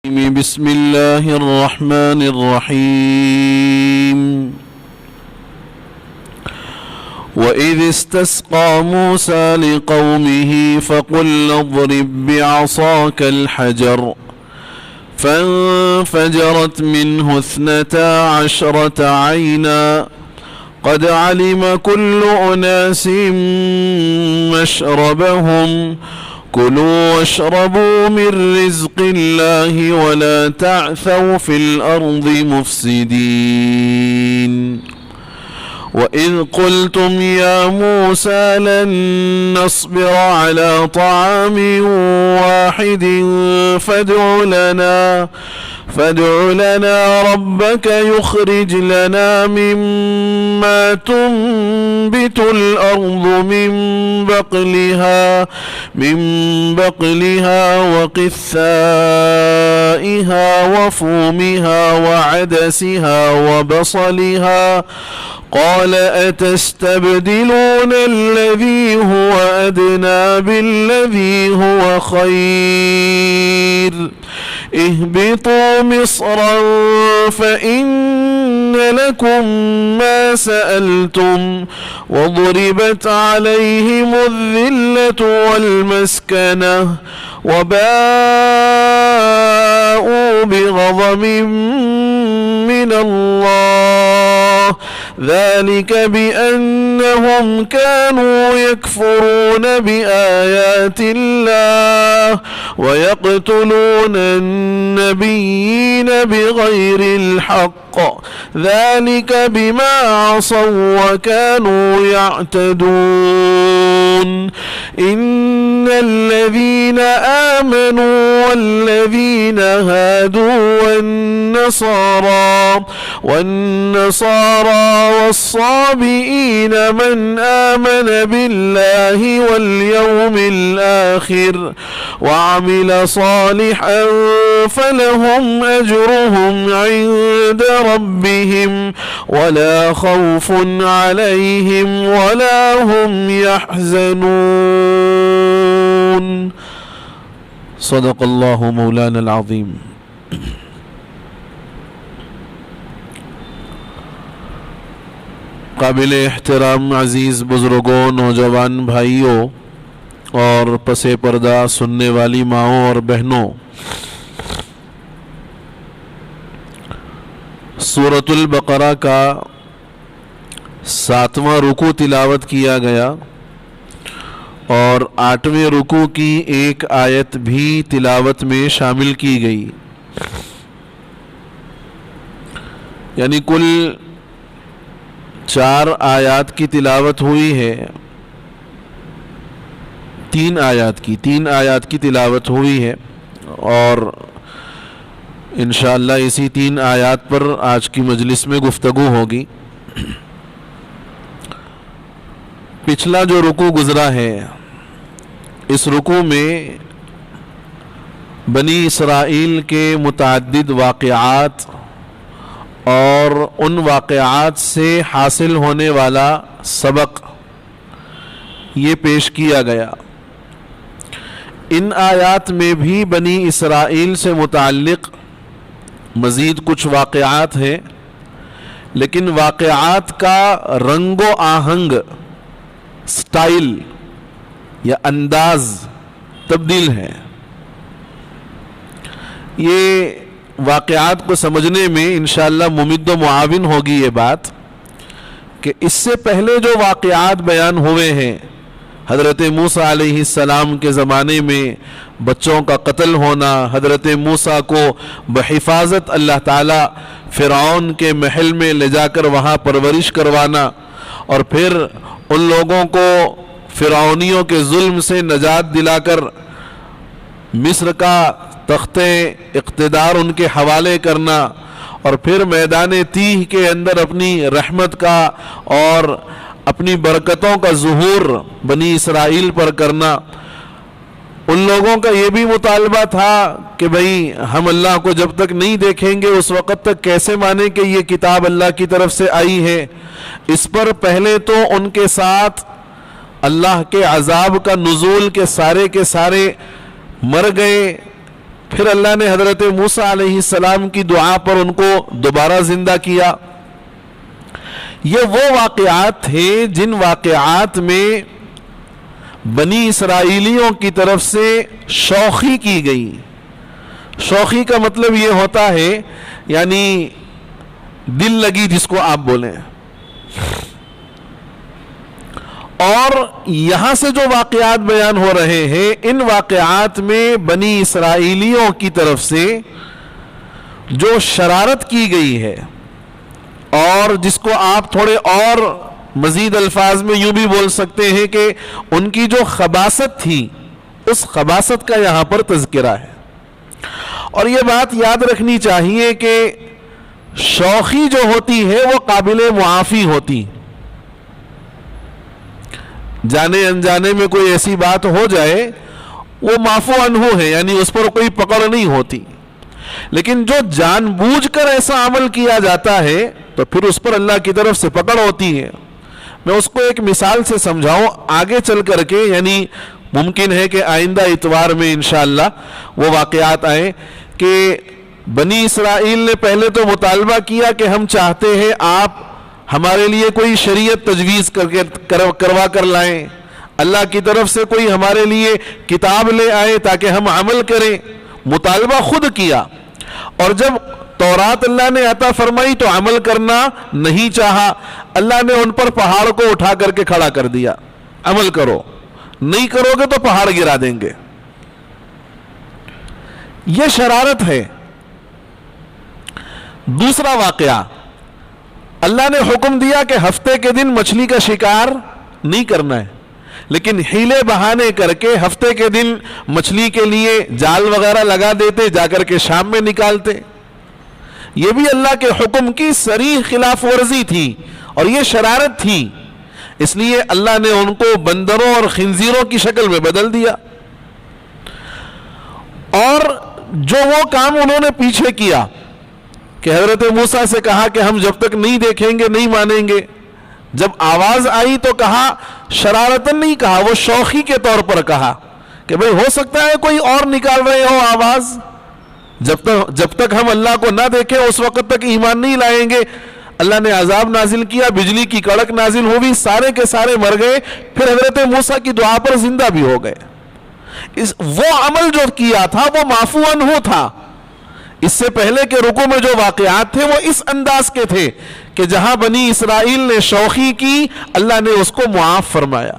بسم الله الرحمن الرحيم وإذ استسقى موسى لقومه فقل اضرب بعصاك الحجر فانفجرت منه 12 عينا قد علم كل أناس مشربهم كلوا واشربوا من رزق الله ولا تعثوا في الأرض مفسدين وإذ قلتم يا موسى لن نصبر على طعام واحد فادع لنا ربك يخرج لنا مما تنبت الأرض من بقلها وقثائها وفومها وعدسها وبصلها قال أتستبدلون الذي هو أدنى بالذي هو خير اهبطوا مصرا فإن لكم ما سألتم وضربت عليهم الذلة والمسكنة وباءوا بغضب من الله ذلك بأنهم كانوا يكفرون بآيات الله ويقتلون النبيين بغير الحق ذلك بما عصوا وكانوا يعتدون إن الذين آمنوا والذين هادوا والنصارى والصابئين من آمن بالله واليوم الآخر وعمل صالحا فلهم أجرهم عند ربهم ولا خوف عليهم ولا هم يحزنون صدق الله مولانا العظيم. قابل احترام عزیز بزرگوں، نوجوان بھائیوں اور پسے پردہ سننے والی ماؤں اور بہنوں، سورۃ البقرہ کا 7واں رکوع تلاوت کیا گیا اور 8ویں رکوع کی ایک آیت بھی تلاوت میں شامل کی گئی، یعنی کل 4 آیات کی تلاوت ہوئی ہے، 3 آیات کی تلاوت ہوئی ہے، اور انشاءاللہ اسی 3 آیات پر آج کی مجلس میں گفتگو ہوگی۔ پچھلا جو رکوع گزرا ہے، اس رکوع میں بنی اسرائیل کے متعدد واقعات اور ان واقعات سے حاصل ہونے والا سبق یہ پیش کیا گیا۔ ان آیات میں بھی بنی اسرائیل سے متعلق مزید کچھ واقعات ہیں، لیکن واقعات کا رنگ و آہنگ، سٹائل یا انداز تبدیل ہے۔ یہ واقعات کو سمجھنے میں انشاءاللہ ممد و معاون ہوگی یہ بات کہ اس سے پہلے جو واقعات بیان ہوئے ہیں، حضرت موسیٰ علیہ السلام کے زمانے میں بچوں کا قتل ہونا، حضرت موسیٰ کو بحفاظت اللہ تعالی فرعون کے محل میں لے جا کر وہاں پرورش کروانا، اور پھر ان لوگوں کو فرعونیوں کے ظلم سے نجات دلا کر مصر کا تخت اقتدار ان کے حوالے کرنا، اور پھر میدان تیہ کے اندر اپنی رحمت کا اور اپنی برکتوں کا ظہور بنی اسرائیل پر کرنا۔ ان لوگوں کا یہ بھی مطالبہ تھا کہ بھئی ہم اللہ کو جب تک نہیں دیکھیں گے اس وقت تک کیسے مانیں کہ یہ کتاب اللہ کی طرف سے آئی ہے۔ اس پر پہلے تو ان کے ساتھ اللہ کے عذاب کا نزول کے سارے مر گئے، پھر اللہ نے حضرت موسیٰ علیہ السلام کی دعا پر ان کو دوبارہ زندہ کیا. یہ وہ واقعات تھے جن واقعات میں بنی اسرائیلیوں کی طرف سے شوخی کی گئی. شوخی کا مطلب یہ ہوتا ہے یعنی دل لگی جس کو آپ بولیں. اور یہاں سے جو واقعات بیان ہو رہے ہیں ان واقعات میں بنی اسرائیلیوں کی طرف سے جو شرارت کی گئی ہے اور جس کو آپ تھوڑے اور مزید الفاظ میں یوں بھی بول سکتے ہیں کہ ان کی جو خباثت تھی اس خباثت کا یہاں پر تذکرہ ہے. اور یہ بات یاد رکھنی چاہیے کہ شوخی جو ہوتی ہے وہ قابل معافی ہوتی. جانے انجانے میں کوئی ایسی بات ہو جائے وہ معفو عنہ ہے یعنی اس پر کوئی پکڑ نہیں ہوتی. لیکن جو جان بوجھ کر ایسا عمل کیا جاتا ہے تو پھر اس پر اللہ کی طرف سے پکڑ ہوتی ہے. میں اس کو ایک مثال سے سمجھاؤں آگے چل کر کے, یعنی ممکن ہے کہ آئندہ اتوار میں انشاءاللہ وہ واقعات آئیں کہ بنی اسرائیل نے پہلے تو مطالبہ کیا کہ ہم چاہتے ہیں آپ ہمارے لیے کوئی شریعت تجویز کروا کر لائیں, اللہ کی طرف سے کوئی ہمارے لیے کتاب لے آئے تاکہ ہم عمل کریں. مطالبہ خود کیا, اور جب تورات اللہ نے عطا فرمائی تو عمل کرنا نہیں چاہا. اللہ نے ان پر پہاڑ کو اٹھا کر کے کھڑا کر دیا, عمل کرو, نہیں کرو گے تو پہاڑ گرا دیں گے. یہ شرارت ہے. دوسرا واقعہ, اللہ نے حکم دیا کہ ہفتے کے دن مچھلی کا شکار نہیں کرنا ہے, لیکن ہیلے بہانے کر کے ہفتے کے دن مچھلی کے لیے جال وغیرہ لگا دیتے, جا کر کے شام میں نکالتے. یہ بھی اللہ کے حکم کی صریح خلاف ورزی تھی اور یہ شرارت تھی. اس لیے اللہ نے ان کو بندروں اور خنزیروں کی شکل میں بدل دیا. اور جو وہ کام انہوں نے پیچھے کیا کہ حضرت موسیٰ سے کہا کہ ہم جب تک نہیں دیکھیں گے نہیں مانیں گے, جب آواز آئی تو کہا, شرارتاً نہیں کہا, وہ شوخی کے طور پر کہا کہ بھئی ہو سکتا ہے کوئی اور نکال رہے ہو آواز, جب تک ہم اللہ کو نہ دیکھیں اس وقت تک ایمان نہیں لائیں گے. اللہ نے عذاب نازل کیا, بجلی کی کڑک نازل ہوئی, سارے کے سارے مر گئے. پھر حضرت موسیٰ کی دعا پر زندہ بھی ہو گئے. وہ عمل جو کیا تھا وہ معفو عنہ تھا. اس سے پہلے کے رکوع میں جو واقعات تھے وہ اس انداز کے تھے کہ جہاں بنی اسرائیل نے شوخی کی اللہ نے اس کو معاف فرمایا.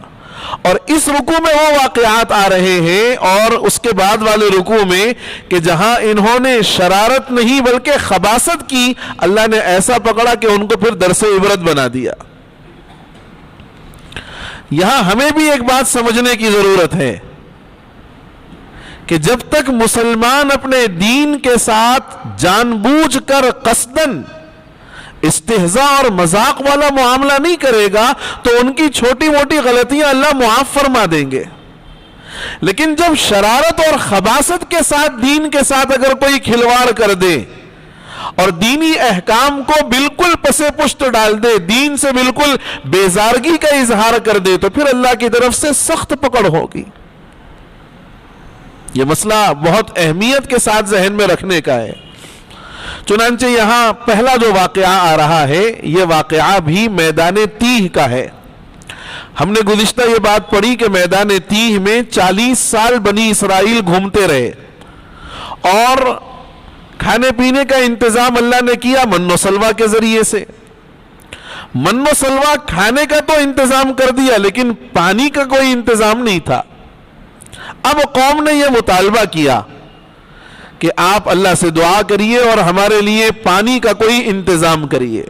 اور اس رکوع میں وہ واقعات آ رہے ہیں اور اس کے بعد والے رکوع میں کہ جہاں انہوں نے شرارت نہیں بلکہ خباثت کی, اللہ نے ایسا پکڑا کہ ان کو پھر درس عبرت بنا دیا. یہاں ہمیں بھی ایک بات سمجھنے کی ضرورت ہے کہ جب تک مسلمان اپنے دین کے ساتھ جان بوجھ کر قصدن استہزاء اور مذاق والا معاملہ نہیں کرے گا تو ان کی چھوٹی موٹی غلطیاں اللہ معاف فرما دیں گے. لیکن جب شرارت اور خباثت کے ساتھ دین کے ساتھ اگر کوئی کھلواڑ کر دے اور دینی احکام کو بالکل پسے پشت ڈال دے, دین سے بالکل بیزارگی کا اظہار کر دے, تو پھر اللہ کی طرف سے سخت پکڑ ہوگی. یہ مسئلہ بہت اہمیت کے ساتھ ذہن میں رکھنے کا ہے. چنانچہ یہاں پہلا جو واقعہ آ رہا ہے یہ واقعہ بھی میدان تیہ کا ہے. ہم نے گزشتہ یہ بات پڑھی کہ میدان تیہ میں 40 سال بنی اسرائیل گھومتے رہے اور کھانے پینے کا انتظام اللہ نے کیا من و سلوہ کے ذریعے سے. من و سلوہ کھانے کا تو انتظام کر دیا لیکن پانی کا کوئی انتظام نہیں تھا. اب قوم نے یہ مطالبہ کیا کہ آپ اللہ سے دعا کریے اور ہمارے لیے پانی کا کوئی انتظام کریے.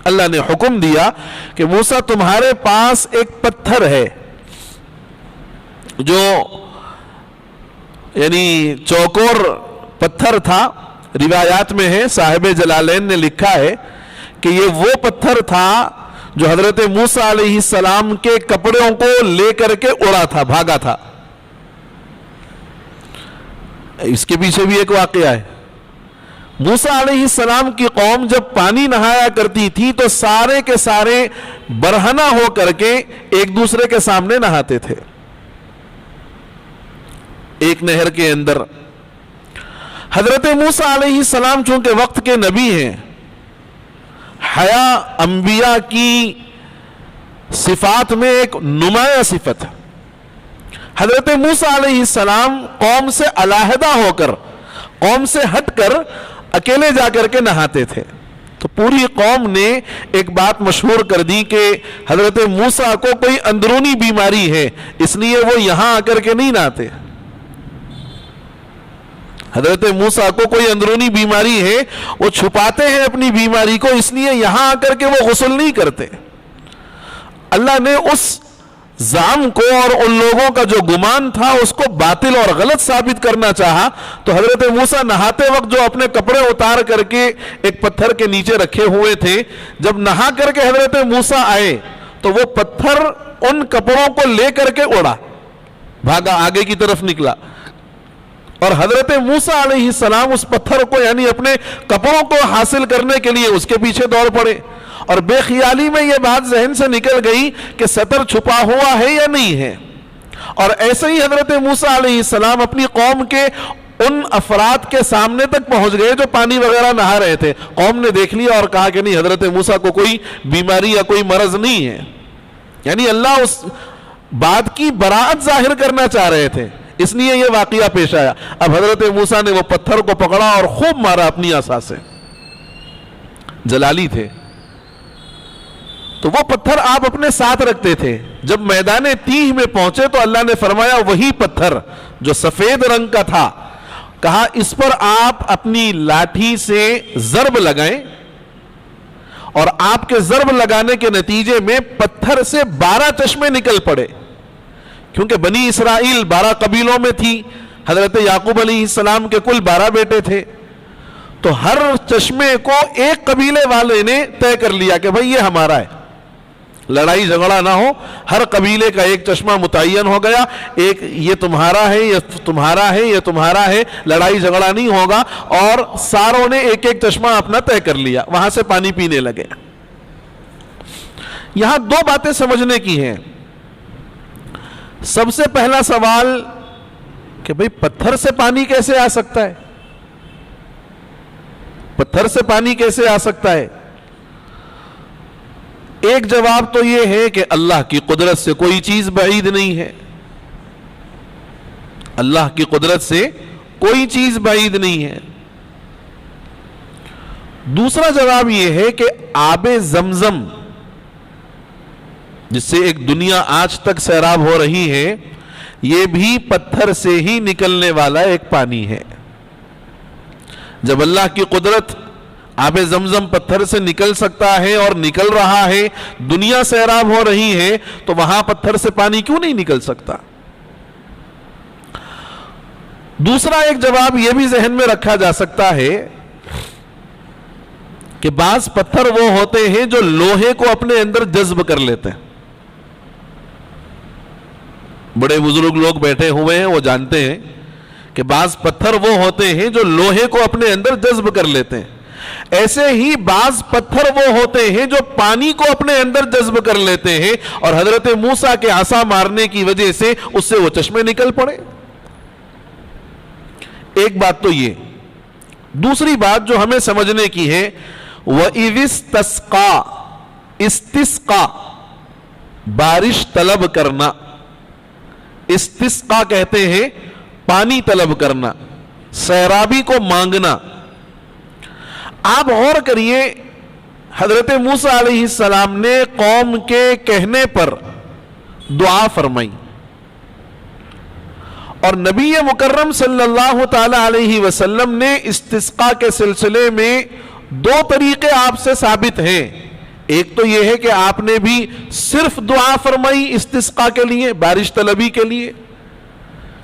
اللہ نے حکم دیا کہ موسیٰ تمہارے پاس ایک پتھر ہے جو یعنی چوکور پتھر تھا, روایات میں ہے, صاحب جلالین نے لکھا ہے کہ یہ وہ پتھر تھا جو حضرت موسیٰ علیہ السلام کے کپڑوں کو لے کر کے اڑا تھا, بھاگا تھا. اس کے پیچھے بھی ایک واقعہ ہے. موسیٰ علیہ السلام کی قوم جب پانی نہایا کرتی تھی تو سارے کے سارے برہنہ ہو کر کے ایک دوسرے کے سامنے نہاتے تھے ایک نہر کے اندر. حضرت موسیٰ علیہ السلام چونکہ وقت کے نبی ہیں، حیا انبیاء کی صفات میں ایک نمایاں صفت ہے۔ حضرت موسیٰ علیہ السلام قوم سے علیحدہ ہو کر، قوم سے ہٹ کر اکیلے جا کر کے نہاتے تھے۔ تو پوری قوم نے ایک بات مشہور کر دی کہ حضرت موسیٰ کو کوئی اندرونی بیماری ہے، اس لیے وہ یہاں آ کر کے نہیں نہاتے۔ حضرت موسیٰ کو کوئی اندرونی بیماری ہے، وہ چھپاتے ہیں اپنی بیماری کو، اس لیے یہاں آ کر کے وہ غسل نہیں کرتے۔ اللہ نے اس زعم کو اور ان لوگوں کا جو گمان تھا اس کو باطل اور غلط ثابت کرنا چاہا، تو حضرت موسیٰ نہاتے وقت جو اپنے کپڑے اتار کر کے ایک پتھر کے نیچے رکھے ہوئے تھے، جب نہا کر کے حضرت موسیٰ آئے تو وہ پتھر ان کپڑوں کو لے کر کے اڑا، بھاگا، آگے کی طرف نکلا، اور حضرت موسیٰ علیہ السلام اس پتھر کو یعنی اپنے کپڑوں کو حاصل کرنے کے لیے اس کے پیچھے دوڑ پڑے، اور بے خیالی میں یہ بات ذہن سے نکل گئی کہ سطر چھپا ہوا ہے یا نہیں ہے۔ اور ایسے ہی حضرت موسیٰ علیہ السلام اپنی قوم کے ان افراد کے سامنے تک پہنچ گئے جو پانی وغیرہ نہا رہے تھے۔ قوم نے دیکھ لیا اور کہا کہ نہیں، حضرت موسیٰ کو کوئی بیماری یا کوئی مرض نہیں ہے، یعنی اللہ اس بات کی براءت ظاہر کرنا چاہ رہے تھے، اس لیے یہ واقعہ پیش آیا۔ اب حضرت موسیٰ نے وہ پتھر کو پکڑا اور خوب مارا اپنی عصا سے، جلالی تھے تو وہ پتھر آپ اپنے ساتھ رکھتے تھے۔ جب میدان تیہ میں پہنچے تو اللہ نے فرمایا وہی پتھر جو سفید رنگ کا تھا، کہا اس پر آپ اپنی لاٹھی سے ضرب لگائیں، اور آپ کے ضرب لگانے کے نتیجے میں پتھر سے 12 چشمے نکل پڑے، کیونکہ بنی اسرائیل 12 قبیلوں میں تھی، حضرت یعقوب علیہ السلام کے کل 12 بیٹے تھے، تو ہر چشمے کو ایک قبیلے والے نے طے کر لیا کہ بھئی یہ ہمارا ہے، لڑائی جھگڑا نہ ہو، ہر قبیلے کا ایک چشمہ متعین ہو گیا، ایک یہ تمہارا ہے، یہ تمہارا ہے، یہ تمہارا ہے، لڑائی جھگڑا نہیں ہوگا، اور ساروں نے ایک ایک چشمہ اپنا طے کر لیا، وہاں سے پانی پینے لگے۔ یہاں دو باتیں سمجھنے کی ہیں۔ سب سے پہلا سوال کہ بھئی پتھر سے پانی کیسے آ سکتا ہے؟ پتھر سے پانی کیسے آ سکتا ہے؟ ایک جواب تو یہ ہے کہ اللہ کی قدرت سے کوئی چیز بعید نہیں ہے، اللہ کی قدرت سے کوئی چیز بعید نہیں ہے۔ دوسرا جواب یہ ہے کہ آب زمزم جس سے ایک دنیا آج تک سیراب ہو رہی ہے، یہ بھی پتھر سے ہی نکلنے والا ایک پانی ہے۔ جب اللہ کی قدرت آب زمزم پتھر سے نکل سکتا ہے اور نکل رہا ہے، دنیا سیراب ہو رہی ہے، تو وہاں پتھر سے پانی کیوں نہیں نکل سکتا؟ دوسرا ایک جواب یہ بھی ذہن میں رکھا جا سکتا ہے کہ بعض پتھر وہ ہوتے ہیں جو لوہے کو اپنے اندر جذب کر لیتے ہیں۔ بڑے بزرگ لوگ بیٹھے ہوئے ہیں، وہ جانتے ہیں کہ بعض پتھر وہ ہوتے ہیں جو لوہے کو اپنے اندر جذب کر لیتے ہیں۔ ایسے ہی بعض پتھر وہ ہوتے ہیں جو پانی کو اپنے اندر جذب کر لیتے ہیں، اور حضرت موسیٰ کے عصا مارنے کی وجہ سے اس سے وہ چشمے نکل پڑے۔ ایک بات تو یہ۔ دوسری بات جو ہمیں سمجھنے کی ہے، وَإِذِ اسْتَسْقَى، استسقا، بارش طلب کرنا، استسقا کہتے ہیں پانی طلب کرنا، سیرابی کو مانگنا۔ آپ غور کریے، حضرت موسیٰ علیہ السلام نے قوم کے کہنے پر دعا فرمائی، اور نبی مکرم صلی اللہ تعالی علیہ وسلم نے استسقاء کے سلسلے میں 2 طریقے آپ سے ثابت ہیں۔ ایک تو یہ ہے کہ آپ نے بھی صرف دعا فرمائی استسقاء کے لیے، بارش طلبی کے لیے۔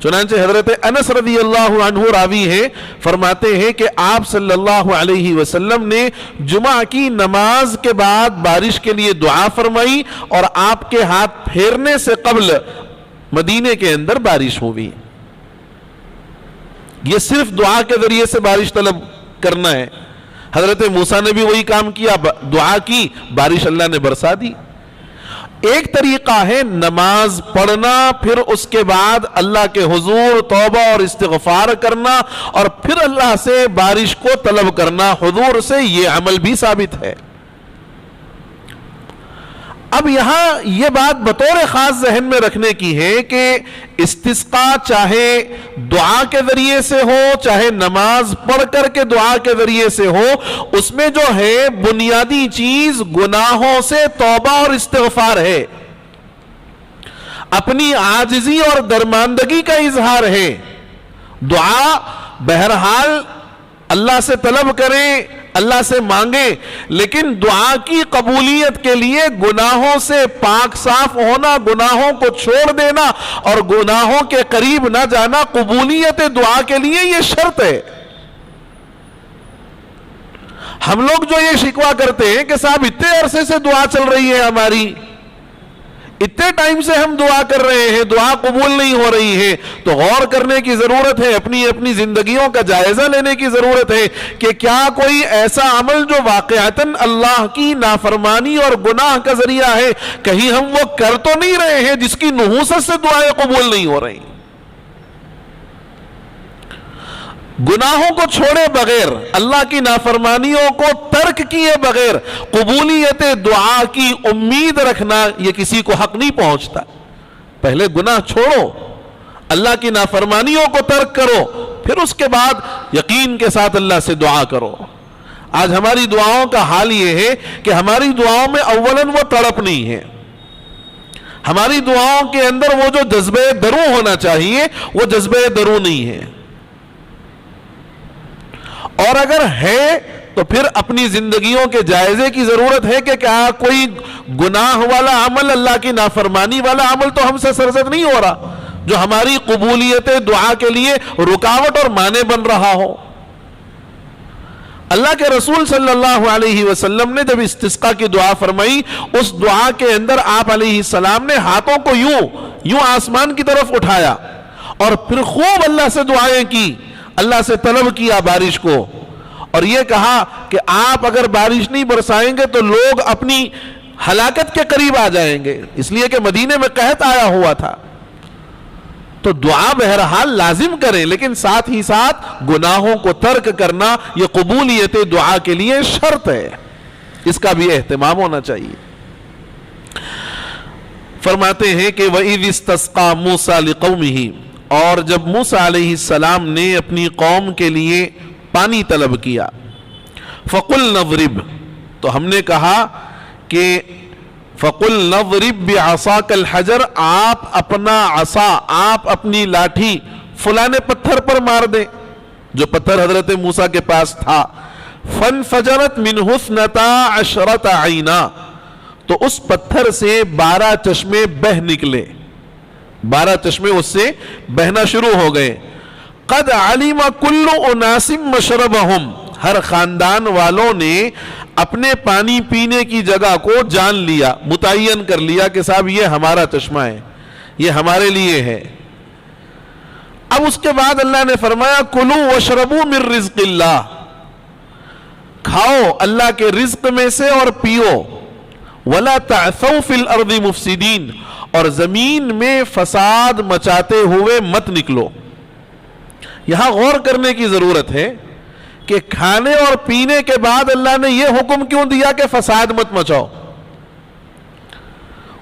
چنانچہ حضرت انس رضی اللہ عنہ راوی ہے، فرماتے ہیں کہ آپ صلی اللہ علیہ وسلم نے جمعہ کی نماز کے بعد بارش کے لیے دعا فرمائی، اور آپ کے ہاتھ پھیرنے سے قبل مدینے کے اندر بارش ہوئی۔ یہ صرف دعا کے ذریعے سے بارش طلب کرنا ہے۔ حضرت موسیٰ نے بھی وہی کام کیا، دعا کی، بارش اللہ نے برسا دی۔ ایک طریقہ ہے نماز پڑھنا، پھر اس کے بعد اللہ کے حضور توبہ اور استغفار کرنا، اور پھر اللہ سے بارش کو طلب کرنا، حضور سے یہ عمل بھی ثابت ہے۔ اب یہاں یہ بات بطور خاص ذہن میں رکھنے کی ہے کہ استسقا چاہے دعا کے ذریعے سے ہو، چاہے نماز پڑھ کر کے دعا کے ذریعے سے ہو، اس میں جو ہے بنیادی چیز گناہوں سے توبہ اور استغفار ہے، اپنی عاجزی اور درماندگی کا اظہار ہے۔ دعا بہرحال اللہ سے طلب کریں، اللہ سے مانگیں، لیکن دعا کی قبولیت کے لیے گناہوں سے پاک صاف ہونا، گناہوں کو چھوڑ دینا اور گناہوں کے قریب نہ جانا قبولیت دعا کے لیے یہ شرط ہے۔ ہم لوگ جو یہ شکوہ کرتے ہیں کہ صاحب اتنے عرصے سے دعا چل رہی ہے ہماری، اتنے ٹائم سے ہم دعا کر رہے ہیں، دعا قبول نہیں ہو رہی ہے، تو غور کرنے کی ضرورت ہے، اپنی اپنی زندگیوں کا جائزہ لینے کی ضرورت ہے کہ کیا کوئی ایسا عمل جو واقعتاً اللہ کی نافرمانی اور گناہ کا ذریعہ ہے، کہیں ہم وہ کر تو نہیں رہے ہیں جس کی نحوست سے دعائیں قبول نہیں ہو رہی۔ گناہوں کو چھوڑے بغیر، اللہ کی نافرمانیوں کو ترک کیے بغیر قبولیت دعا کی امید رکھنا یہ کسی کو حق نہیں پہنچتا۔ پہلے گناہ چھوڑو، اللہ کی نافرمانیوں کو ترک کرو، پھر اس کے بعد یقین کے ساتھ اللہ سے دعا کرو۔ آج ہماری دعاؤں کا حال یہ ہے کہ ہماری دعاؤں میں اولاً وہ تڑپ نہیں ہے، ہماری دعاؤں کے اندر وہ جو جذبہ درو ہونا چاہیے وہ جذبہ درو نہیں ہے، اور اگر ہے تو پھر اپنی زندگیوں کے جائزے کی ضرورت ہے کہ کیا کوئی گناہ والا عمل، اللہ کی نافرمانی والا عمل تو ہم سے سرزد نہیں ہو رہا جو ہماری قبولیت دعا کے لیے رکاوٹ اور مانع بن رہا ہو۔ اللہ کے رسول صلی اللہ علیہ وسلم نے جب استسقا کی دعا فرمائی، اس دعا کے اندر آپ علیہ السلام نے ہاتھوں کو یوں آسمان کی طرف اٹھایا اور پھر خوب اللہ سے دعائیں کی، اللہ سے طلب کیا بارش کو، اور یہ کہا کہ آپ اگر بارش نہیں برسائیں گے تو لوگ اپنی ہلاکت کے قریب آ جائیں گے، اس لیے کہ مدینے میں قحط آیا ہوا تھا۔ تو دعا بہرحال لازم کریں، لیکن ساتھ ہی ساتھ گناہوں کو ترک کرنا یہ قبولیت دعا کے لیے شرط ہے، اس کا بھی اہتمام ہونا چاہیے۔ فرماتے ہیں کہ وَإِذِ اسْتَسْقَىٰ مُوسَىٰ لِقَوْمِهِ، اور جب موسیٰ علیہ السلام نے اپنی قوم کے لیے پانی طلب کیا، فَقُلْ نَضْرِبْ، تو ہم نے کہا کہ فَقُلْ نَضْرِبْ بِعَصَاكَ الْحَجَرَ، آپ اپنا عصا، آپ اپنی لاٹھی فلانے پتھر پر مار دیں، جو پتھر حضرت موسیٰ کے پاس تھا۔ فَانْفَجَرَتْ مِنْهُ اثْنَتَا عَشْرَةَ عَيْنًا، تو اس پتھر سے 12 چشمے بہ نکلے، 12 چشمے اس سے بہنا شروع ہو گئے۔ قد علم کل اناس مشربہم، ہر خاندان والوں نے اپنے پانی پینے کی جگہ کو جان لیا، متعین کر لیا کہ صاحب یہ ہمارا چشمہ ہے، یہ ہمارے لیے ہے۔ اب اس کے بعد اللہ نے فرمایا کلوا واشربوا من رزق اللہ، کھاؤ اللہ کے رزق میں سے اور پیو، ولا تعثوا فی الارض مفسدین، اور زمین میں فساد مچاتے ہوئے مت نکلو۔ یہاں غور کرنے کی ضرورت ہے کہ کھانے اور پینے کے بعد اللہ نے یہ حکم کیوں دیا کہ فساد مت مچاؤ؟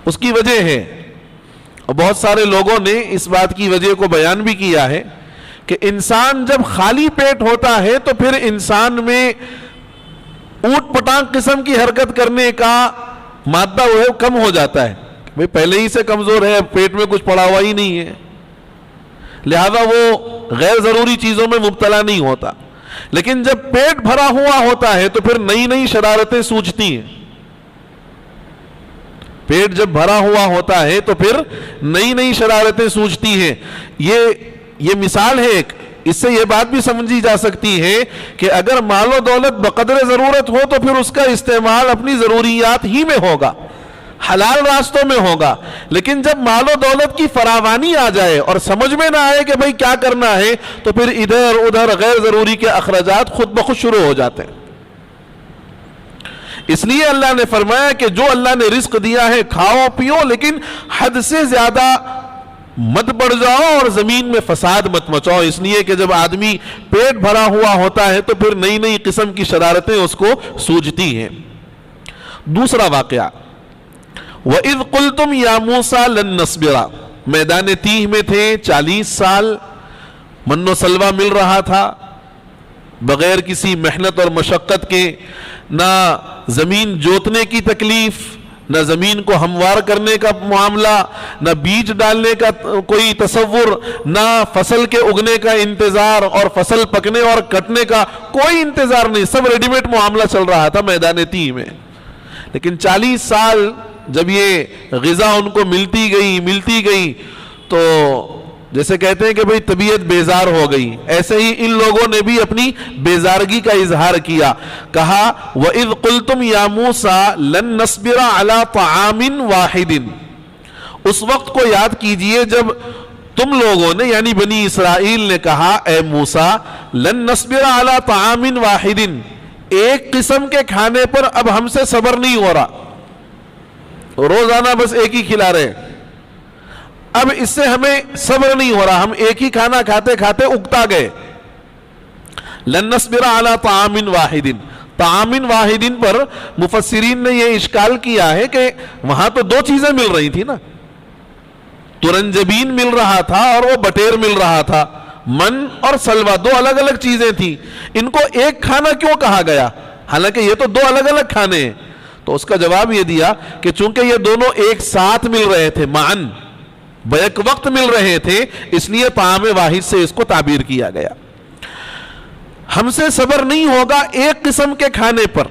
اس کی وجہ ہے، اور بہت سارے لوگوں نے اس بات کی وجہ کو بیان بھی کیا ہے کہ انسان جب خالی پیٹ ہوتا ہے تو پھر انسان میں اوٹ پٹانگ قسم کی حرکت کرنے کا مادہ وہ کم ہو جاتا ہے، بھئی پہلے ہی سے کمزور ہے، پیٹ میں کچھ پڑا ہوا ہی نہیں ہے، لہذا وہ غیر ضروری چیزوں میں مبتلا نہیں ہوتا۔ لیکن جب پیٹ بھرا ہوا ہوتا ہے تو پھر نئی نئی شرارتیں سوچتی ہیں، پیٹ جب بھرا ہوا ہوتا ہے تو پھر نئی نئی شرارتیں سوچتی ہیں۔ یہ مثال ہے ایک، اس سے یہ بات بھی سمجھی جا سکتی ہے کہ اگر مال و دولت بقدر ضرورت ہو تو پھر اس کا استعمال اپنی ضروریات ہی میں ہوگا، حلال راستوں میں ہوگا، لیکن جب مال و دولت کی فراوانی آ جائے اور سمجھ میں نہ آئے کہ بھئی کیا کرنا ہے تو پھر ادھر ادھر غیر ضروری کے اخراجات خود بخود شروع ہو جاتے ہیں۔ اس لیے اللہ نے فرمایا کہ جو اللہ نے رزق دیا ہے کھاؤ پیو، لیکن حد سے زیادہ مت بڑھ جاؤ اور زمین میں فساد مت مچاؤ، اس لیے کہ جب آدمی پیٹ بھرا ہوا ہوتا ہے تو پھر نئی نئی قسم کی شرارتیں اس کو سوجتی ہیں۔ دوسرا واقعہ، وَإِذْ قُلْتُمْ يَا مُوسَى لَن نَّصْبِرَ، میدان تیہ میں تھے، 40 سال من و سلوہ مل رہا تھا، بغیر کسی محنت اور مشقت کے، نہ زمین جوتنے کی تکلیف، نہ زمین کو ہموار کرنے کا معاملہ، نہ بیج ڈالنے کا کوئی تصور، نہ فصل کے اگنے کا انتظار اور فصل پکنے اور کٹنے کا کوئی انتظار نہیں، سب ریڈی میڈ معاملہ چل رہا تھا میدان تیہ میں۔ لیکن 40 سال جب یہ غذا ان کو ملتی گئی تو جیسے کہتے ہیں کہ بھئی طبیعت بیزار ہو گئی، ایسے ہی ان لوگوں نے بھی اپنی بیزارگی کا اظہار کیا، کہا وَإِذْ قُلْتُمْ يَا مُوسَى لَن نَّصْبِرَ عَلَىٰ طَعَامٍ وَاحِدٍ، اس وقت کو یاد کیجئے جب تم لوگوں نے یعنی بنی اسرائیل نے کہا اے موسیٰ لَن نَّصْبِرَ عَلَىٰ طَعَامٍ وَاحِدٍ، ایک قسم کے کھانے پر اب ہم سے صبر نہیں ہو رہا، روزانہ بس ایک ہی کھلا رہے، اب اس سے ہمیں صبر نہیں ہو رہا، ہم ایک ہی کھانا کھاتے کھاتے اگتا گئے۔ لن نصبر علی طعام واحد، طعام واحد پر مفسرین نے یہ اشکال کیا ہے کہ وہاں تو 2 چیزیں مل رہی تھی نا، ترنجبین مل رہا تھا اور وہ بٹیر مل رہا تھا، من اور سلوہ 2 الگ الگ چیزیں تھیں، ان کو ایک کھانا کیوں کہا گیا حالانکہ یہ تو 2 الگ الگ کھانے ہیں؟ تو اس کا جواب یہ دیا کہ چونکہ یہ دونوں ایک ساتھ مل رہے تھے، معاً بیک وقت مل رہے تھے، اس لیے طعام واحد سے اس کو تعبیر کیا گیا۔ ہم سے صبر نہیں ہوگا ایک قسم کے کھانے پر،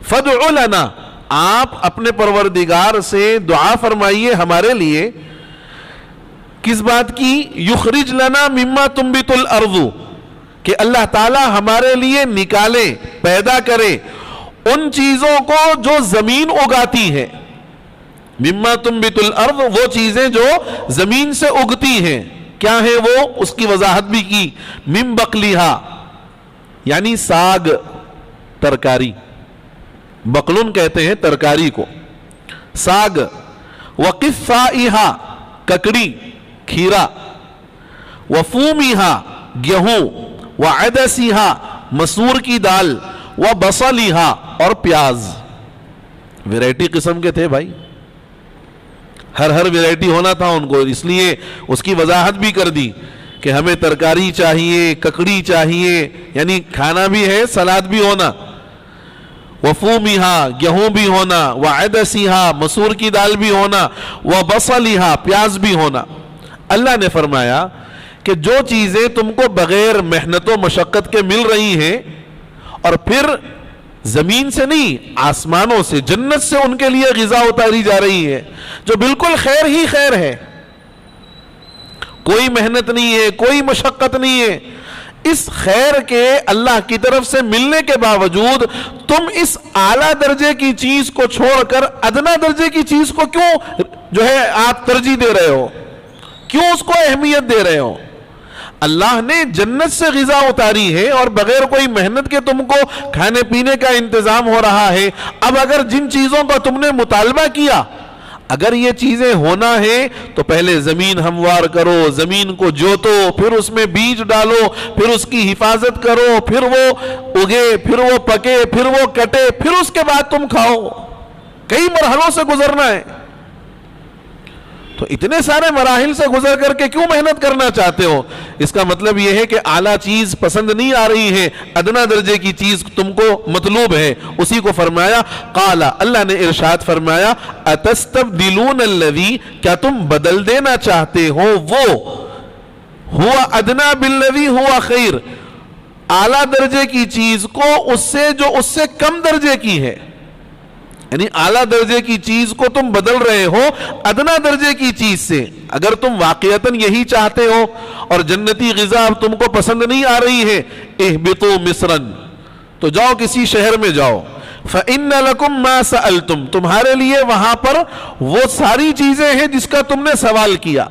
فادع لنا، آپ اپنے پروردگار سے دعا فرمائیے ہمارے لیے، کس بات کی؟ یخرج لنا مما تنبت الارض، کہ اللہ تعالی ہمارے لیے نکالے، پیدا کرے ان چیزوں کو جو زمین اگاتی ہے، مما تنبت الارض، وہ چیزیں جو زمین سے اگتی ہیں، کیا ہے وہ؟ اس کی وضاحت بھی کی، من بقلیہا یعنی ساگ، ترکاری، بقلن کہتے ہیں ترکاری کو، ساگ، وقثائہا ککڑی، کھیرا، وفومیہا گیہوں، وعدسیہا مسور کی دال، وبصلیہا اور پیاز، ویرائٹی قسم کے تھے بھائی، ہر ویرائٹی ہونا تھا ان کو، اس لیے اس کی وضاحت بھی کر دی کہ ہمیں ترکاری چاہیے، ککڑی چاہیے، یعنی کھانا بھی ہے، سلاد بھی ہونا، وفومیہا گیہوں بھی ہونا، وعدسیہا مسور کی دال بھی ہونا، وبصلیہا پیاز بھی ہونا۔ اللہ نے فرمایا کہ جو چیزیں تم کو بغیر محنت و مشقت کے مل رہی ہیں، اور پھر زمین سے نہیں آسمانوں سے، جنت سے ان کے لیے غذا اتاری جا رہی ہے، جو بالکل خیر ہی خیر ہے، کوئی محنت نہیں ہے، کوئی مشقت نہیں ہے، اس خیر کے اللہ کی طرف سے ملنے کے باوجود تم اس اعلیٰ درجے کی چیز کو چھوڑ کر ادنا درجے کی چیز کو کیوں آپ ترجیح دے رہے ہو، کیوں اس کو اہمیت دے رہے ہو؟ اللہ نے جنت سے غذا اتاری ہے اور بغیر کوئی محنت کے تم کو کھانے پینے کا انتظام ہو رہا ہے، اب اگر جن چیزوں کا تم نے مطالبہ کیا، اگر یہ چیزیں ہونا ہے تو پہلے زمین ہموار کرو، زمین کو جوتو، پھر اس میں بیج ڈالو، پھر اس کی حفاظت کرو، پھر وہ اگے، پھر وہ پکے، پھر وہ کٹے، پھر اس کے بعد تم کھاؤ، کئی مرحلوں سے گزرنا ہے۔ تو اتنے سارے مراحل سے گزر کر کے کیوں محنت کرنا چاہتے ہو؟ اس کا مطلب یہ ہے کہ اعلیٰ چیز پسند نہیں آ رہی ہے، ادنا درجے کی چیز تم کو مطلوب ہے۔ اسی کو فرمایا، قال، اللہ نے ارشاد فرمایا، اتستبدلون الذی، کیا تم بدل دینا چاہتے ہو وہ ہوا ادنا بالذی ہوا خیر، اعلیٰ درجے کی چیز کو اس سے جو اس سے کم درجے کی ہے، یعنی اعلیٰ درجے کی چیز کو تم بدل رہے ہو ادنا درجے کی چیز سے۔ اگر تم واقعتاً یہی چاہتے ہو اور جنتی غذا اب تم کو پسند نہیں آ رہی ہے، اہبطوا مصرا، تو جاؤ کسی شہر میں جاؤ، فإن لکم ما سألتم، تمہارے لیے وہاں پر وہ ساری چیزیں ہیں جس کا تم نے سوال کیا،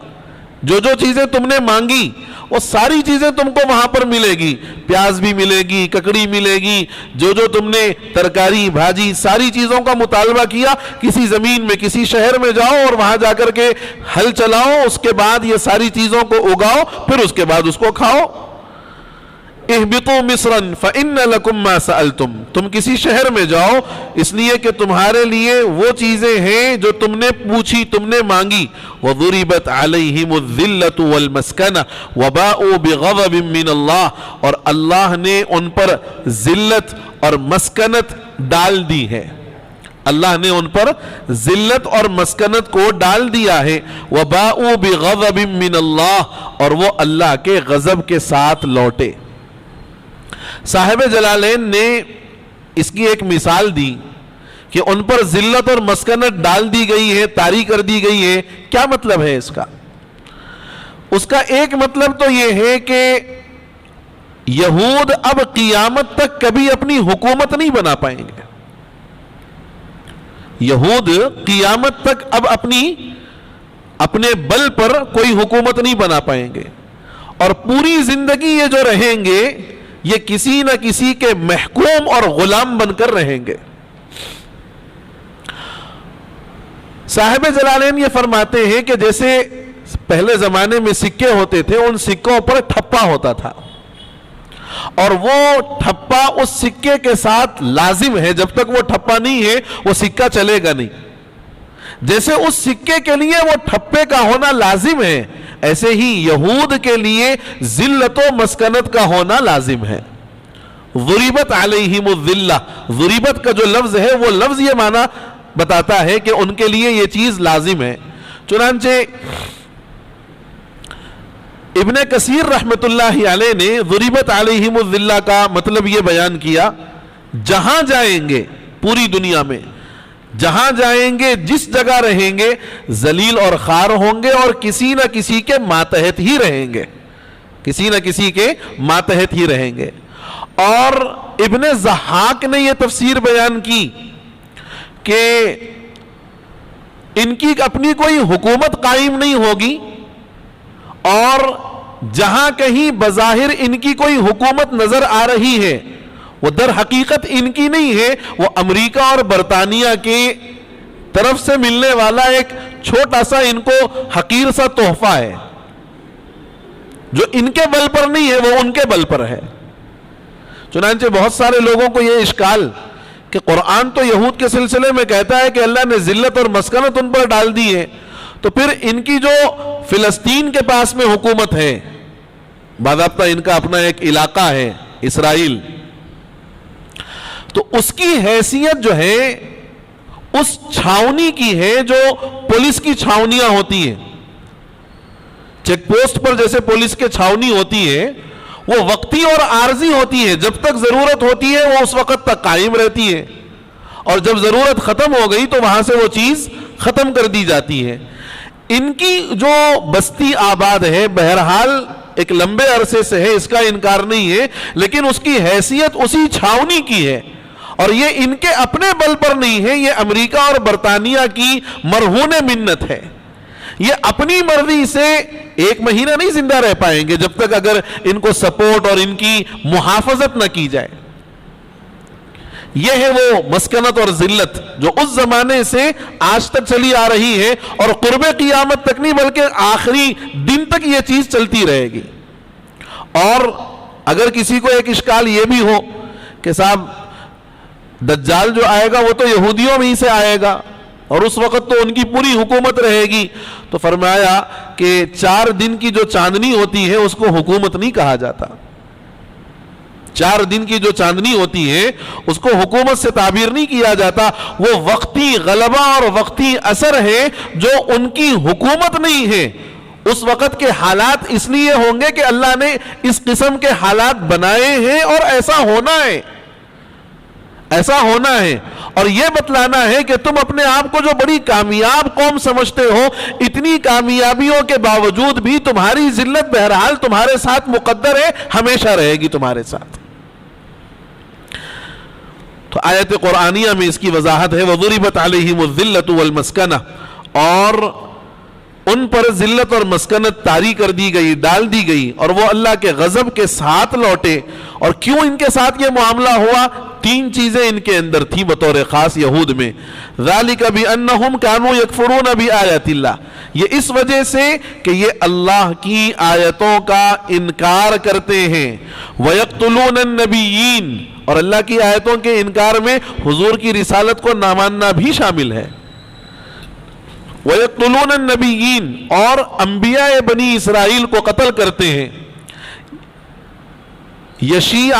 جو چیزیں تم نے مانگی وہ ساری چیزیں تم کو وہاں پر ملے گی. پیاز بھی ملے گی, ککڑی ملے گی, جو تم نے ترکاری بھاجی ساری چیزوں کا مطالبہ کیا. کسی زمین میں کسی شہر میں جاؤ اور وہاں جا کر کے ہل چلاؤ, اس کے بعد یہ ساری چیزوں کو اگاؤ, پھر اس کے بعد اس کو کھاؤ. اہبطوا مصرا فإن لكم ما سألتم, تم کسی شہر میں جاؤ اس لیے کہ تمہارے لیے وہ چیزیں ہیں جو تم نے پوچھی, تم نے مانگی. وضربت عليهم الذلة والمسكنة وباءوا بغضب من اللہ, اور اللہ نے ان پر ذلت اور مسکنت ڈال دی ہے. اللہ نے ان پر ذلت اور مسکنت کو ڈال دیا ہے. وباءوا بغضب من اللہ, اور وہ اللہ کے غضب کے ساتھ لوٹے. صاحب جلالین نے اس کی ایک مثال دی کہ ان پر ذلت اور مسکنت ڈال دی گئی ہے, طاری کر دی گئی ہے. کیا مطلب ہے اس کا؟ اس کا ایک مطلب تو یہ ہے کہ یہود اب قیامت تک کبھی اپنی حکومت نہیں بنا پائیں گے. یہود قیامت تک اب اپنے بل پر کوئی حکومت نہیں بنا پائیں گے, اور پوری زندگی یہ جو رہیں گے یہ کسی نہ کسی کے محکوم اور غلام بن کر رہیں گے. صاحب جلالین یہ فرماتے ہیں کہ جیسے پہلے زمانے میں سکے ہوتے تھے, ان سکوں پر ٹھپا ہوتا تھا, اور وہ ٹھپا اس سکے کے ساتھ لازم ہے. جب تک وہ ٹھپا نہیں ہے وہ سکہ چلے گا نہیں. جیسے اس سکے کے لیے وہ ٹھپے کا ہونا لازم ہے, ایسے ہی یہود کے لیے ذلت و مسکنت کا ہونا لازم ہے. ضربت علیہم الذلہ, ضربت کا جو لفظ ہے وہ لفظ یہ معنی بتاتا ہے کہ ان کے لیے یہ چیز لازم ہے. چنانچہ ابن کثیر رحمت اللہ علیہ نے ضربت علیہم الذلہ کا مطلب یہ بیان کیا, جہاں جائیں گے پوری دنیا میں, جہاں جائیں گے جس جگہ رہیں گے ذلیل اور خوار ہوں گے, اور کسی نہ کسی کے ماتحت ہی رہیں گے, کسی نہ کسی کے ماتحت ہی رہیں گے. اور ابن ضحاک نے یہ تفسیر بیان کی کہ ان کی اپنی کوئی حکومت قائم نہیں ہوگی, اور جہاں کہیں بظاہر ان کی کوئی حکومت نظر آ رہی ہے وہ در حقیقت ان کی نہیں ہے, وہ امریکہ اور برطانیہ کی طرف سے ملنے والا ایک چھوٹا سا ان کو حقیر سا تحفہ ہے. جو ان کے بل پر نہیں ہے وہ ان کے بل پر ہے. چنانچہ بہت سارے لوگوں کو یہ اشکال کہ قرآن تو یہود کے سلسلے میں کہتا ہے کہ اللہ نے ذلت اور مسکنت ان پر ڈال دی ہے, تو پھر ان کی جو فلسطین کے پاس میں حکومت ہے, باضابطہ ان کا اپنا ایک علاقہ ہے اسرائیل, تو اس کی حیثیت جو ہے اس چھاونی کی ہے جو پولیس کی چھاونیاں ہوتی ہیں. چیک پوسٹ پر جیسے پولیس کے چھاونی ہوتی ہے وہ وقتی اور عارضی ہوتی ہے, جب تک ضرورت ہوتی ہے وہ اس وقت تک قائم رہتی ہے, اور جب ضرورت ختم ہو گئی تو وہاں سے وہ چیز ختم کر دی جاتی ہے. ان کی جو بستی آباد ہے بہرحال ایک لمبے عرصے سے ہے, اس کا انکار نہیں ہے, لیکن اس کی حیثیت اسی چھاونی کی ہے, اور یہ ان کے اپنے بل پر نہیں ہے, یہ امریکہ اور برطانیہ کی مرہون منت ہے. یہ اپنی مرضی سے ایک مہینہ نہیں زندہ رہ پائیں گے جب تک اگر ان کو سپورٹ اور ان کی محافظت نہ کی جائے. یہ ہے وہ مسکنت اور ذلت جو اس زمانے سے آج تک چلی آ رہی ہے, اور قرب قیامت تک نہیں بلکہ آخری دن تک یہ چیز چلتی رہے گی. اور اگر کسی کو ایک اشکال یہ بھی ہو کہ صاحب دجال جو آئے گا وہ تو یہودیوں میں ہی سے آئے گا, اور اس وقت تو ان کی پوری حکومت رہے گی, تو فرمایا کہ 4 دن کی جو چاندنی ہوتی ہے اس کو حکومت نہیں کہا جاتا. 4 دن کی جو چاندنی ہوتی ہے اس کو حکومت سے تعبیر نہیں کیا جاتا, وہ وقتی غلبہ اور وقتی اثر ہے جو ان کی حکومت نہیں ہے. اس وقت کے حالات اس لیے ہوں گے کہ اللہ نے اس قسم کے حالات بنائے ہیں, اور ایسا ہونا ہے, ایسا ہونا ہے. اور یہ بتلانا ہے کہ تم اپنے آپ کو جو بڑی کامیاب قوم سمجھتے ہو, اتنی کامیابیوں کے باوجود بھی تمہاری ذلت بہرحال تمہارے ساتھ مقدر ہے, ہمیشہ رہے گی تمہارے ساتھ. تو آیت قرآنیہ میں اس کی وضاحت ہے, وَضُرِبَتْ عَلَيْهِمُ الذِّلَّةُ وَالْمَسْكَنَةُ, اور ان پر ذلت اور مسکنت طاری کر دی گئی، ڈال دی گئی، اور وہ اللہ کے غضب کے ساتھ لوٹے. اور کیوں ان کے ساتھ یہ معاملہ ہوا؟ تین چیزیں ان کے اندر تھی بطور خاص یہود میں. ذالک بانہم کانوا یکفرون بآیات اللہ، یہ اس وجہ سے کہ یہ اللہ کی آیتوں کا انکار کرتے ہیں. ویقتلون النبیین، اور اللہ کی آیتوں کے انکار میں حضور کی رسالت کو نہ ماننا بھی شامل ہے. وَيَقْتُلُونَ النَّبِيِّينَ، اور انبیاء بنی اسرائیل کو قتل کرتے ہیں. یشیع،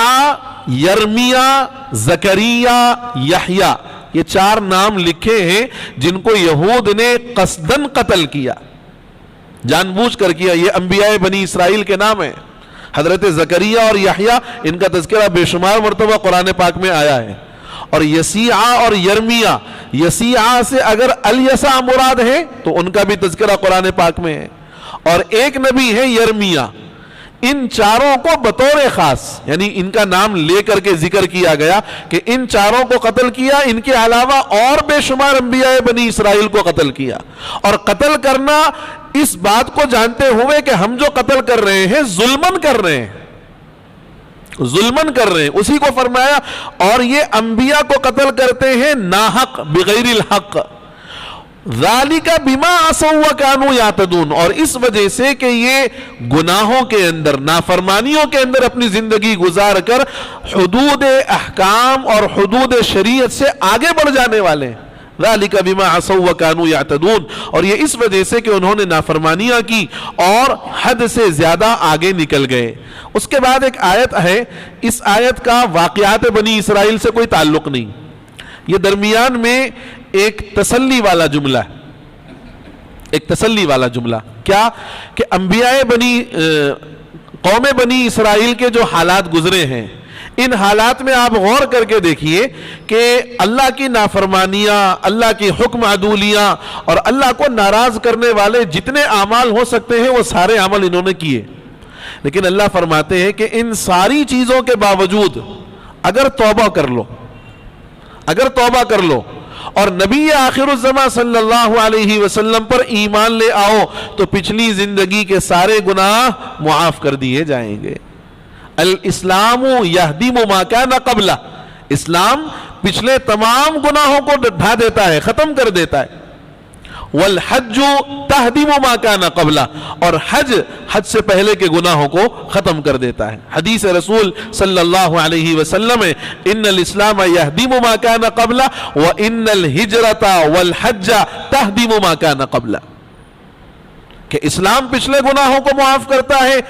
یرمیا، زکریا، یحییٰ، یہ چار نام لکھے ہیں جن کو یہود نے قصدن قتل کیا، جان بوجھ کر کیا. یہ انبیاء بنی اسرائیل کے نام ہیں. حضرت زکریا اور یحییٰ، ان کا تذکرہ بے شمار مرتبہ قرآن پاک میں آیا ہے. اور یسیع اور یرمیا، یسیع سے اگر الیسع مراد ہے تو ان کا بھی تذکرہ قرآن پاک میں ہے. اور ایک نبی ہے یرمیا. ان چاروں کو بطور خاص، یعنی ان کا نام لے کر کے ذکر کیا گیا کہ ان چاروں کو قتل کیا. ان کے علاوہ اور بے شمار انبیاء بنی اسرائیل کو قتل کیا. اور قتل کرنا اس بات کو جانتے ہوئے کہ ہم جو قتل کر رہے ہیں ظلمن کر رہے ہیں، ظلمن کر رہے ہیں، اسی کو فرمایا. اور یہ انبیاء کو قتل کرتے ہیں ناحق، بغیر الحق. ذالک بما عصوا وکانوا یعتدون، اور اس وجہ سے کہ یہ گناہوں کے اندر، نافرمانیوں کے اندر اپنی زندگی گزار کر حدود احکام اور حدود شریعت سے آگے بڑھ جانے والے ہیں. ذالک بما عصوا وکانوا یعتدون، اور یہ اس وجہ سے کہ انہوں نے نافرمانیاں کی اور حد سے زیادہ آگے نکل گئے. اس کے بعد ایک آیت ہے، اس آیت کا واقعات بنی اسرائیل سے کوئی تعلق نہیں. یہ درمیان میں ایک تسلی والا جملہ ہے، ایک تسلی والا جملہ. کیا کہ انبیاء قوم بنی اسرائیل کے جو حالات گزرے ہیں، ان حالات میں آپ غور کر کے دیکھیے کہ اللہ کی نافرمانیاں، اللہ کی حکم عدولیاں اور اللہ کو ناراض کرنے والے جتنے اعمال ہو سکتے ہیں وہ سارے عمل انہوں نے کیے. لیکن اللہ فرماتے ہیں کہ ان ساری چیزوں کے باوجود اگر توبہ کر لو، اگر توبہ کر لو اور نبی آخر الزمان صلی اللہ علیہ وسلم پر ایمان لے آؤ تو پچھلی زندگی کے سارے گناہ معاف کر دیے جائیں گے. الاسلام یہدم ما کان قبلہ، اسلام پچھلے تمام گناہوں کو ڈھا دیتا ہے، ختم کر دیتا ہے. والحج تہدم ما کان قبلہ، اور حج سے پہلے کے گناہوں کو ختم کر دیتا ہے. حدیث رسول صلی اللہ علیہ وسلم ہے، ان الاسلام یہدم ما کان قبلہ وان الہجرۃ والحج تہدم ما کان قبلہ، کہ اسلام پچھلے گناہوں کو معاف کرتا ہے.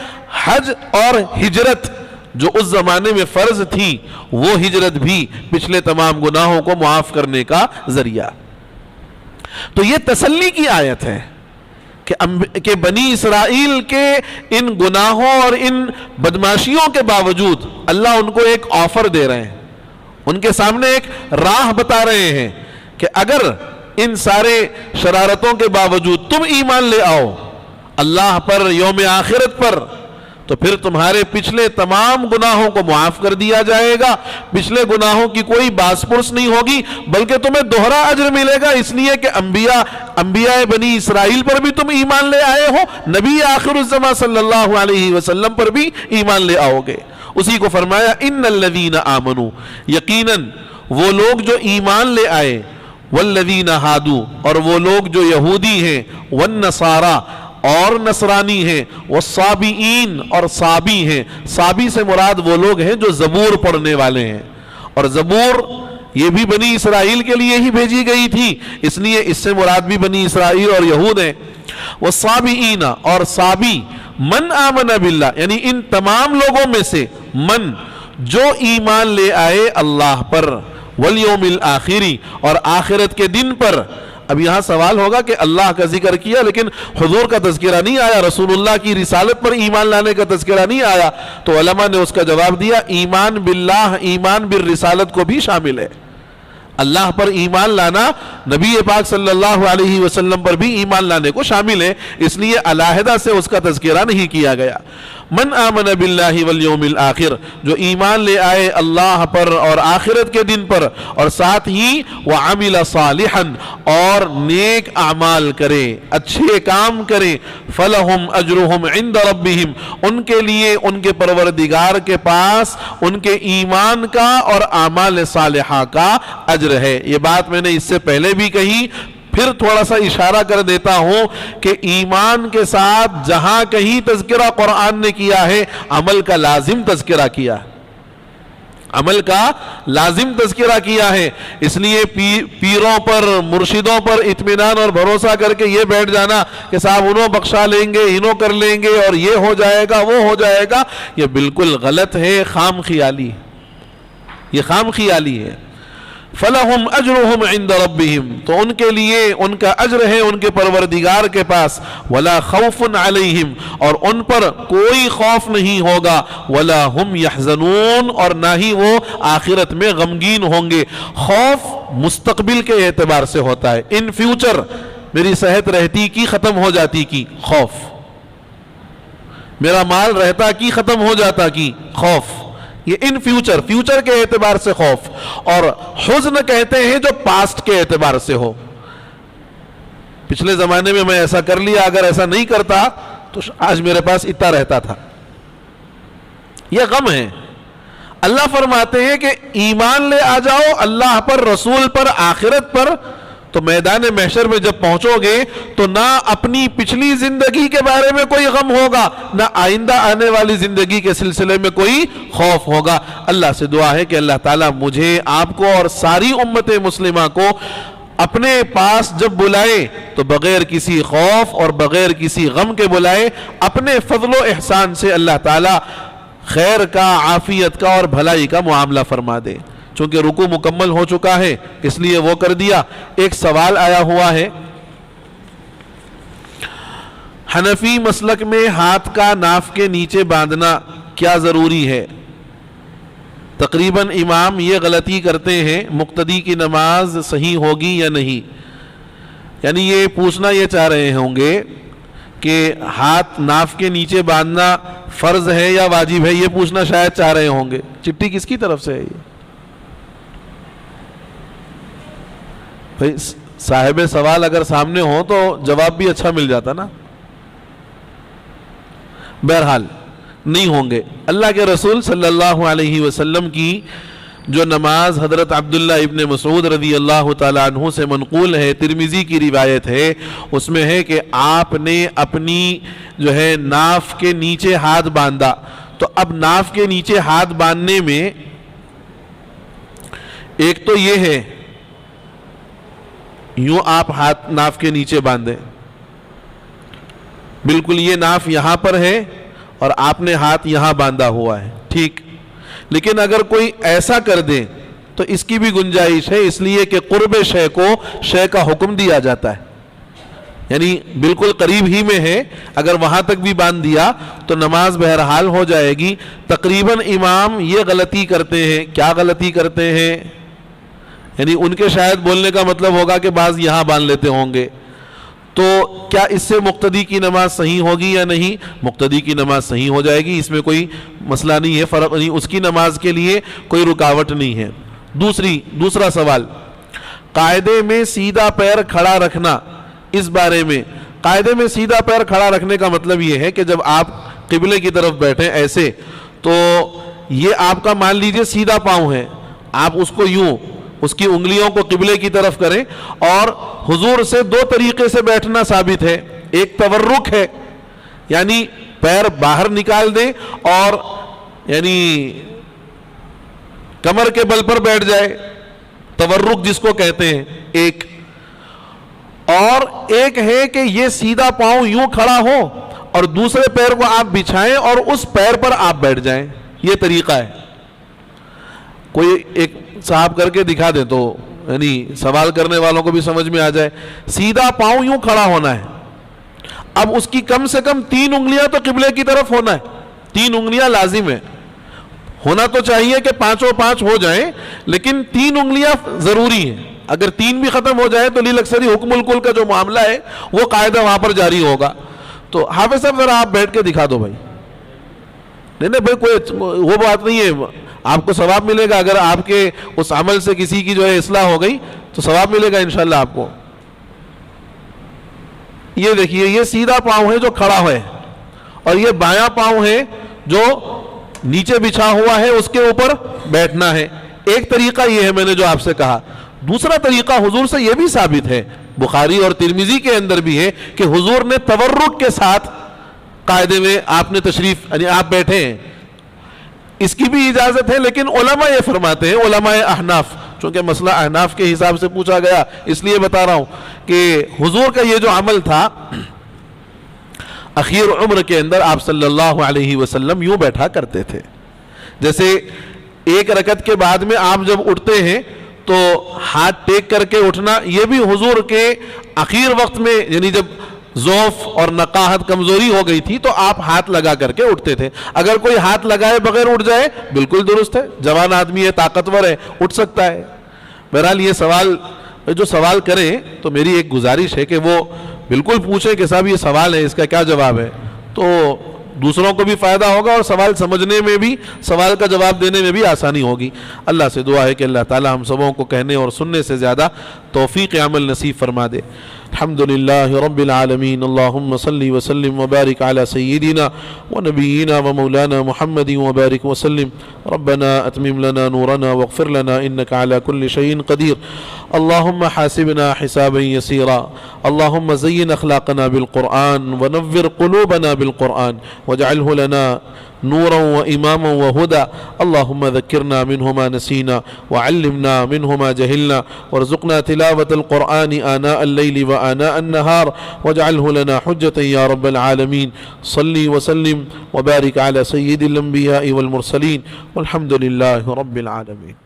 حج اور ہجرت جو اس زمانے میں فرض تھی، وہ ہجرت بھی پچھلے تمام گناہوں کو معاف کرنے کا ذریعہ. تو یہ تسلی کی آیت ہے کہ بنی اسرائیل کے ان گناہوں اور ان بدماشیوں کے باوجود اللہ ان کو ایک آفر دے رہے ہیں، ان کے سامنے ایک راہ بتا رہے ہیں کہ اگر ان سارے شرارتوں کے باوجود تم ایمان لے آؤ اللہ پر، یوم آخرت پر، تو پھر تمہارے پچھلے تمام گناہوں کو معاف کر دیا جائے گا. پچھلے گناہوں کی کوئی باس پرس نہیں ہوگی، بلکہ تمہیں دوہرا اجر ملے گا، اس لیے کہ انبیاء بنی اسرائیل پر بھی تم ایمان لے آئے ہو، نبی آخر الزمان صلی اللہ علیہ وسلم پر بھی ایمان لے آؤ گے. اسی کو فرمایا ان الذین آمنوا، یقیناً وہ لوگ جو ایمان لے آئے، والذین ہادوا، اور وہ لوگ جو یہودی ہیں، والنصارى، اور نصرانی ہیں، والصابئین، اور صابی ہیں. صابی سے مراد وہ لوگ ہیں جو زبور پڑھنے والے ہیں، اور زبور یہ بھی بنی اسرائیل کے لیے ہی بھیجی گئی تھی، اس لیے اس سے مراد بھی بنی اسرائیل اور یہود ہیں. والصابئین، اور صابی، من آمن باللہ، یعنی ان تمام لوگوں میں سے من جو ایمان لے آئے اللہ پر، والیوم الآخری، اور آخرت کے دن پر. اب یہاں سوال ہوگا کہ اللہ کا ذکر کیا لیکن حضور کا تذکرہ نہیں آیا، رسول اللہ کی رسالت پر ایمان لانے کا تذکرہ نہیں آیا. تو علماء نے اس کا جواب دیا ایمان باللہ، ایمان بالرسالت کو بھی شامل ہے. اللہ پر ایمان لانا نبی پاک صلی اللہ علیہ وسلم پر بھی ایمان لانے کو شامل ہے، اس لیے علیحدہ سے اس کا تذکرہ نہیں کیا گیا. من آمن باللہ والیوم الآخر، جو ایمان لے آئے اللہ پر اور آخرت کے دن پر، اور ساتھ ہی وعمل صالحا، اور نیک اعمال کرے، اچھے کام کرے، فلہم اجرہم عند ربہم، ان کے لیے ان کے پروردگار کے پاس ان کے ایمان کا اور اعمال صالحہ کا اجر ہے۔ یہ بات میں نے اس سے پہلے بھی کہی، پھر تھوڑا سا اشارہ کر دیتا ہوں کہ ایمان کے ساتھ جہاں کہیں تذکرہ قرآن نے کیا ہے، عمل کا لازم تذکرہ کیا ہے، عمل کا لازم تذکرہ کیا ہے۔ اس لیے پیروں پر، مرشدوں پر اطمینان اور بھروسہ کر کے یہ بیٹھ جانا کہ صاحب انہوں بخشا لیں گے، انہوں کر لیں گے، اور یہ ہو جائے گا، وہ ہو جائے گا، یہ بالکل غلط ہے، خام خیالی، یہ خام خیالی ہے۔ فَلَهُمْ أَجْرُهُمْ عِنْدَ رَبِّهِمْ، تو ان کے لیے ان کا اجر ہے ان کے پروردگار کے پاس، وَلَا خَوْفٌ عَلَيْهِمْ، اور ان پر کوئی خوف نہیں ہوگا، وَلَا هُمْ يَحْزَنُونَ، اور نہ ہی وہ آخرت میں غمگین ہوں گے۔ خوف مستقبل کے اعتبار سے ہوتا ہے، ان فیوچر میری صحت رہتی کی ختم ہو جاتی کی خوف، میرا مال رہتا کی ختم ہو جاتا کی خوف، یہ ان فیوچر، فیوچر کے اعتبار سے خوف۔ اور حزن کہتے ہیں جو پاسٹ کے اعتبار سے ہو، پچھلے زمانے میں میں ایسا کر لیا، اگر ایسا نہیں کرتا تو آج میرے پاس اتنا رہتا تھا، یہ غم ہے۔ اللہ فرماتے ہیں کہ ایمان لے آ جاؤ اللہ پر، رسول پر، آخرت پر، تو میدان محشر میں جب پہنچو گے تو نہ اپنی پچھلی زندگی کے بارے میں کوئی غم ہوگا، نہ آئندہ آنے والی زندگی کے سلسلے میں کوئی خوف ہوگا۔ اللہ سے دعا ہے کہ اللہ تعالیٰ مجھے، آپ کو اور ساری امت مسلمہ کو اپنے پاس جب بلائے تو بغیر کسی خوف اور بغیر کسی غم کے بلائے، اپنے فضل و احسان سے اللہ تعالیٰ خیر کا، عافیت کا اور بھلائی کا معاملہ فرما دے۔ چونکہ رکوع مکمل ہو چکا ہے اس لیے وہ کر دیا۔ ایک سوال آیا ہوا ہے، حنفی مسلک میں ہاتھ کا ناف کے نیچے باندھنا کیا ضروری ہے؟ تقریباً امام یہ غلطی کرتے ہیں، مقتدی کی نماز صحیح ہوگی یا نہیں؟ یعنی یہ پوچھنا یہ چاہ رہے ہوں گے کہ ہاتھ ناف کے نیچے باندھنا فرض ہے یا واجب ہے، یہ پوچھنا شاید چاہ رہے ہوں گے۔ چٹھی کس کی طرف سے ہے یہ؟ بھئی صاحب سوال اگر سامنے ہو تو جواب بھی اچھا مل جاتا نا۔ بہرحال نہیں ہوں گے۔ اللہ کے رسول صلی اللہ علیہ وسلم کی جو نماز حضرت عبداللہ ابن مسعود رضی اللہ تعالیٰ عنہ سے منقول ہے، ترمذی کی روایت ہے، اس میں ہے کہ آپ نے اپنی جو ہے ناف کے نیچے ہاتھ باندھا۔ تو اب ناف کے نیچے ہاتھ باندھنے میں ایک تو یہ ہے یوں آپ ہاتھ ناف کے نیچے باندھیں، بالکل یہ ناف یہاں پر ہے اور آپ نے ہاتھ یہاں باندھا ہوا ہے، ٹھیک۔ لیکن اگر کوئی ایسا کر دے تو اس کی بھی گنجائش ہے، اس لیے کہ قرب شے کو شے کا حکم دیا جاتا ہے، یعنی بالکل قریب ہی میں ہے، اگر وہاں تک بھی باندھ دیا تو نماز بہرحال ہو جائے گی۔ تقریباً امام یہ غلطی کرتے ہیں، کیا غلطی کرتے ہیں؟ یعنی ان کے شاید بولنے کا مطلب ہوگا کہ بعض یہاں باندھ لیتے ہوں گے، تو کیا اس سے مقتدی کی نماز صحیح ہوگی یا نہیں؟ مقتدی کی نماز صحیح ہو جائے گی، اس میں کوئی مسئلہ نہیں ہے، فرق نہیں، اس کی نماز کے لیے کوئی رکاوٹ نہیں ہے۔ دوسرا سوال، قاعدے میں سیدھا پیر کھڑا رکھنا، اس بارے میں قاعدے میں سیدھا پیر کھڑا رکھنے کا مطلب یہ ہے کہ جب آپ قبلے کی طرف بیٹھیں ایسے، تو یہ آپ کا مان لیجئے سیدھا پاؤں ہے، آپ اس کو یوں اس کی انگلیوں کو قبلے کی طرف کریں، اور حضور سے دو طریقے سے بیٹھنا ثابت ہے۔ ایک تورک ہے، یعنی پیر باہر نکال دیں اور یعنی کمر کے بل پر بیٹھ جائے، تورک جس کو کہتے ہیں ایک، اور ایک ہے کہ یہ سیدھا پاؤں یوں کھڑا ہو اور دوسرے پیر کو آپ بچھائیں اور اس پیر پر آپ بیٹھ جائیں، یہ طریقہ ہے۔ کوئی ایک صاحب کر کے دکھا دیں تو یعنی سوال کرنے والوں کو بھی سمجھ میں آ جائے۔ سیدھا پاؤں یوں کھڑا ہونا ہے، اب اس کی کم سے کم 3 انگلیاں تو قبلے کی طرف ہونا ہے، 3 انگلیاں لازم ہے، ہونا تو چاہیے کہ 5 ہو جائیں، لیکن 3 انگلیاں ضروری ہیں۔ اگر 3 بھی ختم ہو جائے تو لیلاکثری حکم الکل کا جو معاملہ ہے وہ قاعدہ وہاں پر جاری ہوگا۔ تو حافظ صاحب ذرا آپ بیٹھ کے دکھا دو بھائی، نہیں بھائی کوئی وہ بات نہیں ہے، آپ کو ثواب ملے گا اگر آپ کے اس عمل سے کسی کی جو ہے اصلاح ہو گئی تو ثواب ملے گا انشاءاللہ آپ کو۔ یہ دیکھیے یہ سیدھا پاؤں ہے جو کھڑا ہے، اور یہ بایاں پاؤں ہے جو نیچے بچھا ہوا ہے، اس کے اوپر بیٹھنا ہے۔ ایک طریقہ یہ ہے میں نے جو آپ سے کہا۔ دوسرا طریقہ حضور سے یہ بھی ثابت ہے، بخاری اور ترمذی کے اندر بھی ہے، کہ حضور نے تورک کے ساتھ قاعدے میں آپ نے تشریف یعنی آپ بیٹھے ہیں، اس کی بھی اجازت ہے، لیکن علماء یہ فرماتے ہیں، علماء احناف، چونکہ مسئلہ احناف کے حساب سے پوچھا گیا اس لیے بتا رہا ہوں کہ حضور کا یہ جو عمل تھا اخیر عمر کے اندر آپ صلی اللہ علیہ وسلم یوں بیٹھا کرتے تھے، جیسے ایک رکعت کے بعد میں آپ جب اٹھتے ہیں تو ہاتھ ٹیک کر کے اٹھنا، یہ بھی حضور کے اخیر وقت میں، یعنی جب ضعف اور نقاہت کمزوری ہو گئی تھی تو آپ ہاتھ لگا کر کے اٹھتے تھے۔ اگر کوئی ہاتھ لگائے بغیر اٹھ جائے بالکل درست ہے، جوان آدمی ہے، طاقتور ہے، اٹھ سکتا ہے۔ بہرحال یہ سوال جو سوال کریں تو میری ایک گزارش ہے کہ وہ بالکل پوچھیں کہ صاحب یہ سوال ہے، اس کا کیا جواب ہے، تو دوسروں کو بھی فائدہ ہوگا اور سوال سمجھنے میں بھی، سوال کا جواب دینے میں بھی آسانی ہوگی۔ اللہ سے دعا ہے کہ اللہ تعالی ہم سبوں کو کہنے اور سننے سے زیادہ توفیق عمل نصیب فرما دے۔ الحمدللہ رب العالمین، اللہم صلی وسلم وبارک علی سیدنا ونبینا ومولانا محمد وبارک وسلم۔ ربنا اتمم لنا نورنا واغفر لنا انك على كل شيء قدير۔ اللهم حاسبنا حسابا يسيرا، اللهم زين اخلاقنا بالقرآن ونور قلوبنا بالقرآن واجعله لنا نورا وإماما وهدى۔ اللهم ذكرنا منه ما نسينا وعلمنا منه ما جهلنا وارزقنا تلاوة القرآن آناء الليل وآناء النهار واجعله لنا حجة يا رب العالمين۔ صلي وسلم وبارك على سيد الأنبياء والمرسلين والحمد لله رب العالمين۔